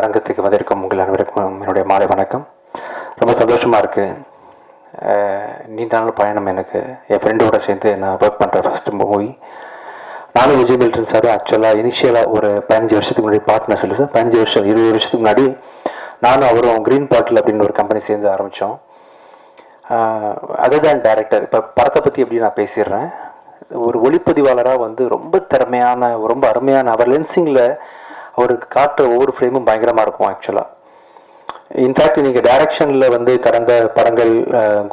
அரங்கத்துக்கு வந்திருக்கும் உங்கள் அனைவருக்கும் என்னுடைய மாலை வணக்கம். ரொம்ப சந்தோஷமாக இருக்குது. நீண்ட நாள் பயணம் எனக்கு. என் ஃப்ரெண்டோட சேர்ந்து நான் ஒர்க் பண்ணுற ஃபஸ்ட்டு மூவி. நானும் விஜய் மில்டன் சார் ஆக்சுவலாக இனிஷியலாக ஒரு 15 வருஷத்துக்கு முன்னாடி பார்ட்னர் சொல்லி சார் 15 வருஷம் 20 வருஷத்துக்கு முன்னாடி நானும் அவரும் க்ரீன் பாட்டில் அப்படின்னு ஒரு கம்பெனி சேர்ந்து ஆரம்பித்தோம். அதுதான் டைரக்டர். இப்போ படத்தை பற்றி எப்படி நான் பேசிடுறேன். ஒரு ஒளிப்பதிவாளராக வந்து ரொம்ப திறமையான ரொம்ப அருமையான அவர் லென்சிங்கில் அவருக்கு காட்டுற ஒவ்வொரு ஃப்ரேமும் பயங்கரமாக இருக்கும். ஆக்சுவலாக இன்ஃபேக்ட் நீங்கள் டைரக்ஷனில் வந்து கடந்த படங்கள்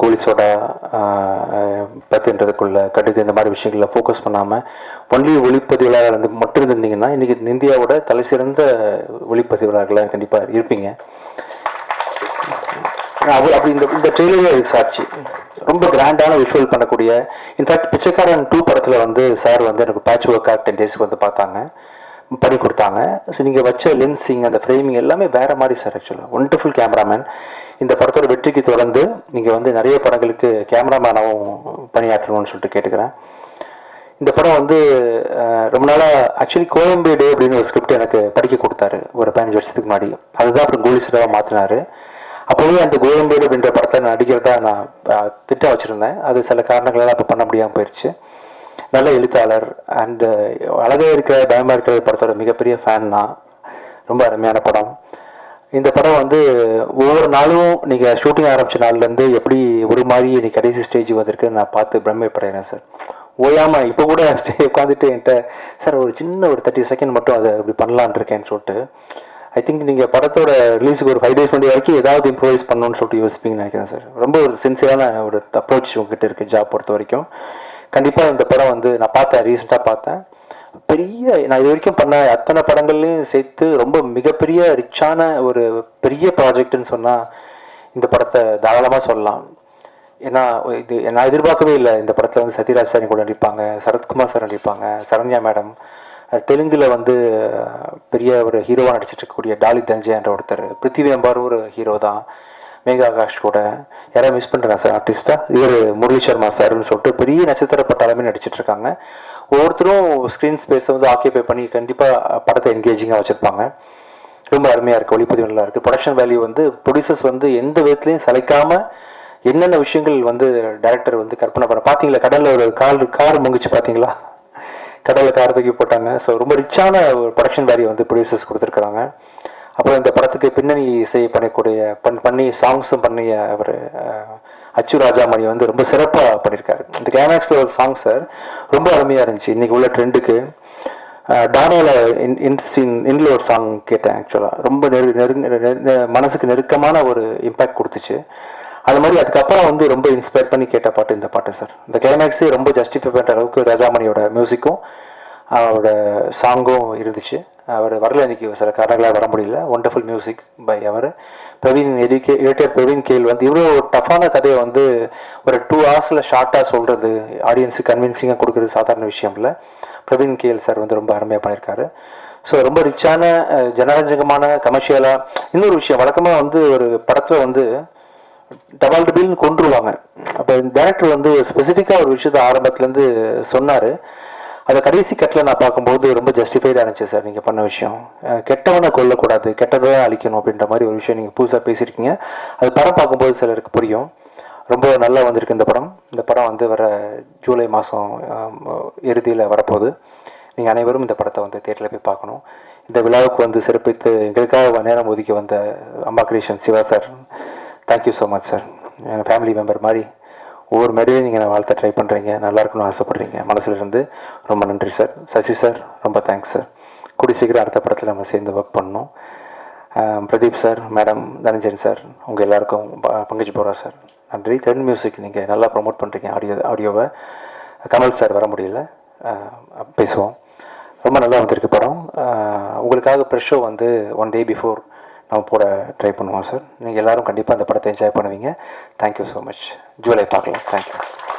கோலி சோடா பத்துன்றதுக்குள்ள கடுகு இந்த மாதிரி விஷயங்களில் ஃபோக்கஸ் பண்ணாமல் ஒன்லி ஒளிப்பதிவாளர் வந்து மட்டும் இருந்தீங்கன்னா இன்றைக்கி இந்தியாவோட தலை சிறந்த ஒளிப்பதிவாளர்களாக கண்டிப்பாக இருப்பீங்க. அப்படி இந்த ட்ரெயிலரே சாட்சி. ரொம்ப கிராண்டான விஷுவல் பண்ணக்கூடிய இன்ஃபேக்ட் பிச்சைக்காரன் 2 படத்தில் வந்து சார் வந்து எனக்கு பேட்ச் ஒர்க்காக 10 டேஸ்க்கு வந்து பார்த்தாங்க, பண்ணி கொடுத்தாங்க. ஸோ நீங்கள் வச்ச லென்ஸிங் அந்த ஃப்ரேமிங் எல்லாமே வேறு மாதிரி சார். ஆக்சுவலாக ஒண்டர்ஃபுல் கேமராமேன். இந்த படத்தோட வெற்றிக்கு தொடர்ந்து நீங்கள் வந்து நிறைய படங்களுக்கு கேமராமேனாகவும் பணியாற்றணும்னு சொல்லிட்டு கேட்டுக்கிறேன். இந்த படம் வந்து ரொம்ப நாளாக ஆக்சுவலி கோயம்பேடு அப்படின்னு ஒரு ஸ்கிரிப்ட் எனக்கு படிக்க கொடுத்தாரு ஒரு 15 வருஷத்துக்கு முன்னாடி. அதுதான் அப்புறம் கோலிசராக மாற்றினார். அப்போவே அந்த கோயம்பேடு அப்படின்ற படத்தை நான் நடிக்கிறதா நான் திட்டம் வச்சுருந்தேன். அது சில காரணங்களால் அப்போ பண்ண முடியாமல் போயிடுச்சு. நல்ல எழுத்தாளர் அண்டு அழகாக இருக்கிற பயமாக இருக்கிற படத்தோட மிகப்பெரிய ஃபேன் நான். ரொம்ப அருமையான படம். இந்த படம் வந்து ஒவ்வொரு நாளும் நீங்கள் ஷூட்டிங் ஆரம்பித்த நாள்லேருந்து எப்படி ஒரு மாதிரி இன்னைக்கு கடைசி ஸ்டேஜ் வந்திருக்கு நான் பார்த்து பிரம்மைப்படைகிறேன் சார். ஓயாமல் இப்போ கூட உட்காந்துட்டு என்கிட்ட சார் ஒரு சின்ன ஒரு 30 செகண்ட் மட்டும் அதை இப்படி பண்ணலான் இருக்கேன்னு சொல்லிட்டு. ஐ திங்க் நீங்கள் படத்தோட ரிலீஸுக்கு ஒரு 5 days முன்னாடி வரைக்கும் ஏதாவது இம்ப்ரோவைஸ் பண்ணணும்னு சொல்லிட்டு யோசிப்பீங்கன்னு நினைக்கிறேன் சார். ரொம்ப ஒரு சின்சியரான ஒரு அப்ரோச் உங்ககிட்ட இருக்குது ஜாப் பொறுத்த வரைக்கும். கண்டிப்பாக இந்த படம் வந்து நான் பார்த்தேன், ரீசெண்டாக பார்த்தேன். நான் இது வரைக்கும் பண்ண அத்தனை படங்கள்லையும் சேர்த்து ரொம்ப மிகப்பெரிய ரிச்சான ஒரு பெரிய ப்ராஜெக்ட்னு சொன்னால் இந்த படத்தை தாராளமாக சொல்லலாம். ஏன்னா இது நான் எதிர்பார்க்கவே இல்லை. இந்த படத்தில் வந்து சத்யராஜ் சார் கூட நடிப்பாங்க, சரத்குமார் சார் நடிப்பாங்க, சரண்யா மேடம். தெலுங்கில் வந்து பெரிய ஒரு ஹீரோவாக நடிச்சிட்டு இருக்கக்கூடிய டாலி தஞ்சய் என்ற ஒருத்தர், பிருத்திவி அம்பார் ஒரு ஹீரோ தான், மேகா ஆகாஷ் கூட. யாராவது மிஸ் பண்ணுறேன் சார் ஆர்டிஸ்ட்டாக? இவர் முரளி சர்மா சார்னு சொல்லிட்டு பெரிய நட்சத்திர பட்டாளமே நடிச்சிட்டு இருக்காங்க. ஒவ்வொருத்தரும் ஸ்க்ரீன் ஸ்பேஸை வந்து ஆக்கியபை பண்ணி கண்டிப்பாக படத்தை என்கேஜிங்காக வச்சுருப்பாங்க. ரொம்ப அருமையாக இருக்குது, ஒளிப்பதிவு நல்லா இருக்குது. ப்ரொடக்ஷன் வேல்யூ வந்து ப்ரொடியூசர்ஸ் வந்து எந்த விதத்துலையும் சளைக்காமல் என்னென்ன விஷயங்கள் வந்து டைரக்டர் வந்து கற்பனை பண்ண. பார்த்தீங்களா கடலில் ஒரு கார் முங்கிச்சு பார்த்தீங்களா? கடலில் கார் தூக்கி போட்டாங்க. ஸோ ரொம்ப ரிச்சான ஒரு ப்ரொடக்ஷன் வேல்யூ வந்து ப்ரொடியூசர்ஸ் கொடுத்துருக்குறாங்க. அப்புறம் இந்த படத்துக்கு பின்னணி இசை பண்ணி சாங்ஸும் பண்ணிய அவர் அச்சு ராஜாமணி வந்து ரொம்ப சிறப்பாக பண்ணியிருக்காரு. இந்த கிளைமேக்ஸில் ஒரு சாங் சார் ரொம்ப அருமையாக இருந்துச்சு. இன்றைக்கி உள்ள ட்ரெண்டுக்கு டானாவில் இன்ல ஒரு சாங் கேட்டேன். ஆக்சுவலாக ரொம்ப மனசுக்கு நெருக்கமான ஒரு இம்பேக்ட் கொடுத்துச்சு. அது மாதிரி அதுக்கப்புறம் வந்து ரொம்ப இன்ஸ்பயர் பண்ணி கேட்ட பாட்டு இந்த பாட்டு சார். இந்த கிளைமேக்ஸே ரொம்ப ஜஸ்டிஃபை பண்ணுற அளவுக்கு ராஜாமணியோட மியூசிக்கும் அவரோட சாங்கும் இருந்துச்சு. அவர் வரல, இன்றைக்கி சில காரணங்களாக வர முடியல. Wonderful music by our editor Praveen KL வந்து இவ்வளோ டஃப்பான கதையை வந்து ஒரு 2 hours ஷார்ட்டாக சொல்கிறது, ஆடியன்ஸுக்கு கன்வின்சிங்காக கொடுக்குறது சாதாரண விஷயம் இல்லை. பிரவீன் கேல் சார் வந்து ரொம்ப அருமையாக பண்ணியிருக்காரு. ஸோ ரொம்ப ரிச்சான ஜனரஞ்சகமான கமர்ஷியலாக. இன்னொரு விஷயம், வழக்கமாக வந்து ஒரு படத்தில் வந்து டபால் டபிள்னு கொண்டுருவாங்க. அப்போ டேரக்டர் வந்து ஸ்பெசிஃபிக்காக ஒரு விஷயத்தை ஆரம்பத்துலேருந்து சொன்னார். அதை கடைசி கட்டில் நான் பார்க்கும்போது ரொம்ப ஜஸ்டிஃபைடாக இருந்துச்சு சார். நீங்கள் பண்ண விஷயம் கெட்டவனை கொல்லக்கூடாது, கெட்டதை தான் அழிக்கணும் அப்படின்ற மாதிரி ஒரு விஷயம் நீங்கள் புதுசாக பேசியிருக்கீங்க. அது படம் பார்க்கும்போது சிலருக்கு புரியும். ரொம்ப நல்லா வந்திருக்கு இந்த படம். இந்த படம் வந்து வர ஜூலை மாதம் இறுதியில் வரப்போகுது. நீங்கள் அனைவரும் இந்த படத்தை வந்து தியேட்டரில் போய் பார்க்கணும். இந்த விழாவுக்கு வந்து சிறப்பித்து எங்களுக்காக நேரம் ஒதுக்கி வந்த Amma Creation Siva sir, thank you so much sir. என் ஃபேமிலி மெம்பர் மாதிரி ஒவ்வொரு மேடையும் நீங்கள் நான் வாழ்த்த ட்ரை பண்ணுறீங்க, நல்லா இருக்குன்னு ஆசைப்பட்றீங்க. மனசில் இருந்து ரொம்ப நன்றி சார். சசி சார் ரொம்ப தேங்க்ஸ் சார். கூடி சீக்கிரம் அடுத்த படத்தில் நம்ம சேர்ந்து ஒர்க் பண்ணணும். Pradeep sir, madam, Dhananjan sir, உங்கள் எல்லாருக்கும் பங்கஜ் போரா சார் நன்றி. தென் மியூசிக் நீங்கள் நல்லா ப்ரமோட் பண்ணுறீங்க ஆடியோவை. கமல் சார் வர முடியல, பேசுவோம். ரொம்ப நல்லா வந்திருக்கு படம். உங்களுக்காக ப்ரெஷ் ஷோ வந்து 1 day பிஃபோர் நம்ம போட ட்ரை பண்ணுவோம் சார். நீங்கள் எல்லோரும் கண்டிப்பாக அந்த படத்தை என்ஜாய் பண்ணுவீங்க. Thank you so much. ஜூலை பார்க்கலாம். தேங்க்யூ.